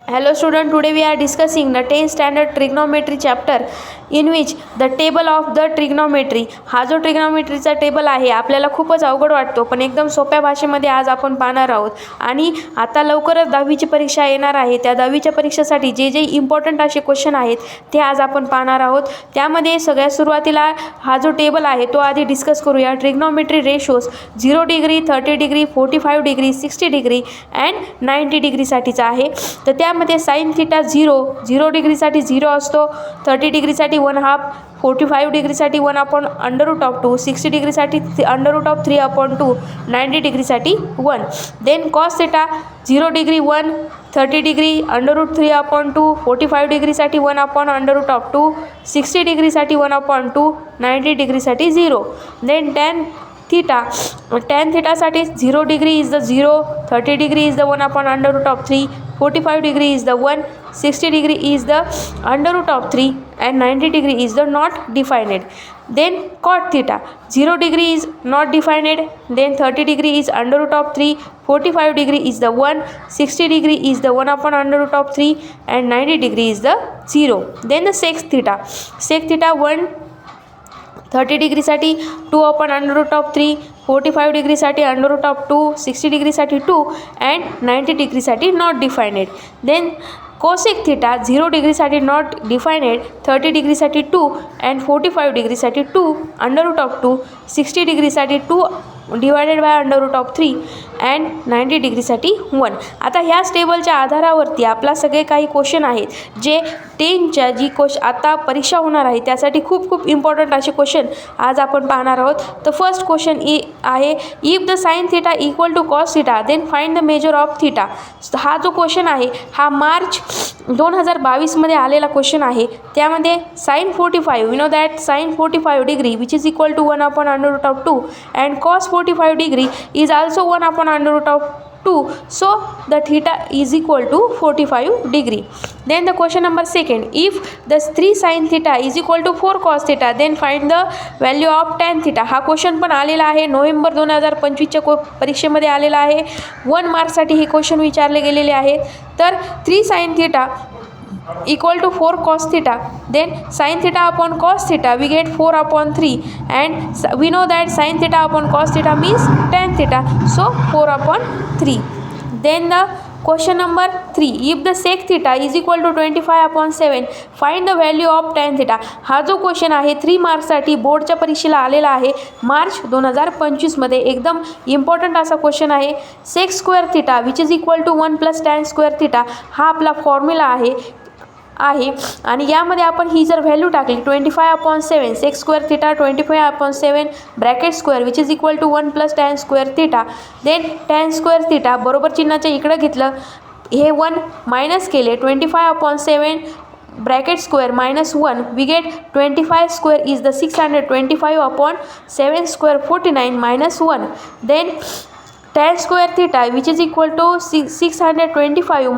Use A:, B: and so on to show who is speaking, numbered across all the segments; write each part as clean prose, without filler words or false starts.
A: Hello student, today we are discussing the 10th standard trigonometry chapter in which the table of the trigonometry. हा जो ट्रिग्नॉमेट्रीचा table आहे आपल्याला खूपच अवघड वाटतो, पण एकदम सोप्या भाषेमध्ये आज आपण पाहणार आहोत. आणि आता लवकरच 10वीची परीक्षा येणार आहे. त्या 10वीच्या परीक्षेसाठी जे जे इम्पॉर्टंट असे क्वेश्चन आहेत ते आज आपण पाहणार आहोत. त्यामध्ये सगळ्यात सुरुवातीला हा जो टेबल आहे तो आधी डिस्कस करूया. Trigonometry ratios 0 degree, 30 degree, 45 degree, 60 degree and 90 डिग्रीसाठीचा आहे. तर त्यामध्ये साइन थिटा 0 डिग्रीसाठी 0 असतो, 30 डिग्रीसाठी 1/2, 45 डिग्रीसाठी 1/√2, 60 डिग्रीसाठी √3/2, 90 डिग्रीसाठी 1. Then cos theta 0 degree 1, 30 degree √3/2, 45 डिग्रीसाठी 1/√2, 60 डिग्रीसाठी 1/2, 90 डिग्रीसाठी 0. देन tan thetaसाठी 0 degree is the 0, 30 degree is the 1/√3, 45 degree is the 1, 60 degree is the √3 and 90 degree is the not defined. Then cot theta 0 degree is not defined, then 30 degree is √3, 45 degree is the 1, 60 degree is the 1/√3 and 90 degree is the 0. Then the sec theta 1, 30 डिग्रीसाठी 2/√3, 45 डिग्रीसाठी √2, 60 डिग्रीसाठी 2 and 90 डिग्रीसाठी not defined. Then cosec theta 0 डिग्रीसाठी not defined, 30 डिग्रीसाठी 2 and 45 डिग्रीसाठी 2/√2, 60 डिग्रीसाठी 2 divided by √3 and 90 डिग्रीसाठी 1. आता ह्याच टेबलच्या आधारावरती आपला सगळे काही क्वेश्चन आहेत जे 10च्या जी आता परीक्षा होणार आहे त्यासाठी खूप खूप इम्पॉर्टंट असे क्वेश्चन आज आपण पाहणार आहोत. तर फर्स्ट क्वेश्चन आहे, if the sine theta equal to cos theta then find the measure of theta. हा जो क्वेश्चन आहे हा मार्च 2022मध्ये आलेला क्वेश्चन आहे. त्यामध्ये sine 45, we know that sine 45 degree which is equal to 1/√2 and cos 45 degree is also 1/√2, so the theta is equal to 45 degree. Then the question number second, if the 3 sin theta is equal to 4 cos theta then find the value of tan theta. हा question पण आलेला आहे, November 2025च्या परीक्षेमध्ये आलेला आहे. 1 मार्क्ससाठी हे question विचारले गेलेले आहेत. तर 3 sin theta equal to 4 cos theta, then sin theta upon cos theta we get 4/3 and we know that sin theta upon cos theta means tan theta, so 4/3. Then the question number 3, if the sec theta is equal to 25/7 find the value of tan theta. हा जो question आहे 3 मार्क्ससाठी बोर्डच्या परीक्षेला आलेला आहे मार्च 2025मध्ये. एकदम important असा question आहे. Sec square theta which is equal to 1 + tan square theta हा आपला फॉर्म्युला आहे आणि यामध्ये आपण ही जर व्हॅल्यू टाकली 25/7 sec square theta 25/7 bracket square which is equal to 1 + tan square theta. Then tan square theta बरोबर चिन्हाच्या इकडं घेतलं, हे 1 मायनस केले, 25/7 bracket square -1 we get 25 square is the 625/7 square 49 -1. Then tan square theta which is equal to 625 -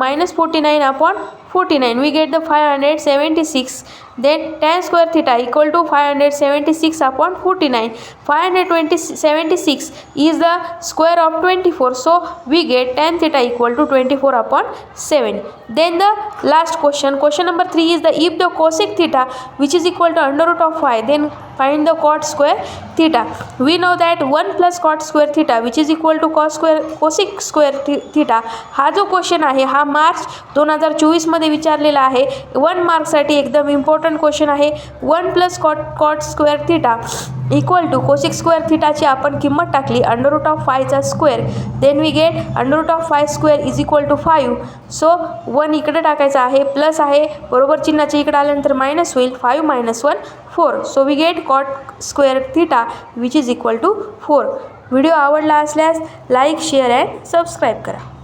A: 49/49 we get the 576. Then tan square theta equal to 576/49. 576 is the square of 24, so we get tan theta equal to 24/7. Then the last question number 3 is the if the cosec theta which is equal to √5 then find the cot square theta. We know that 1 + cot square theta which is equal to cosec square theta. हा जो question आहे हा मार्च 2024मध्ये विचारलेला आहे. 1 मार्क्ससाठी एकदम important question आहे. 1 + cot square theta equal to cosec square थिटाची आपण किंमत टाकली √5चा square, then we get √5 square is equal to 5. So 1 इकडे टाकायचं आहे, प्लस आहे, बरोबर चिन्हाच्या इकडे आल्यानंतर मायनस होईल, 5 - 1 4. So we get cot square theta which is equal to 4. Video आवडला असल्यास लाईक, शेअर अँड सबस्क्राईब करा.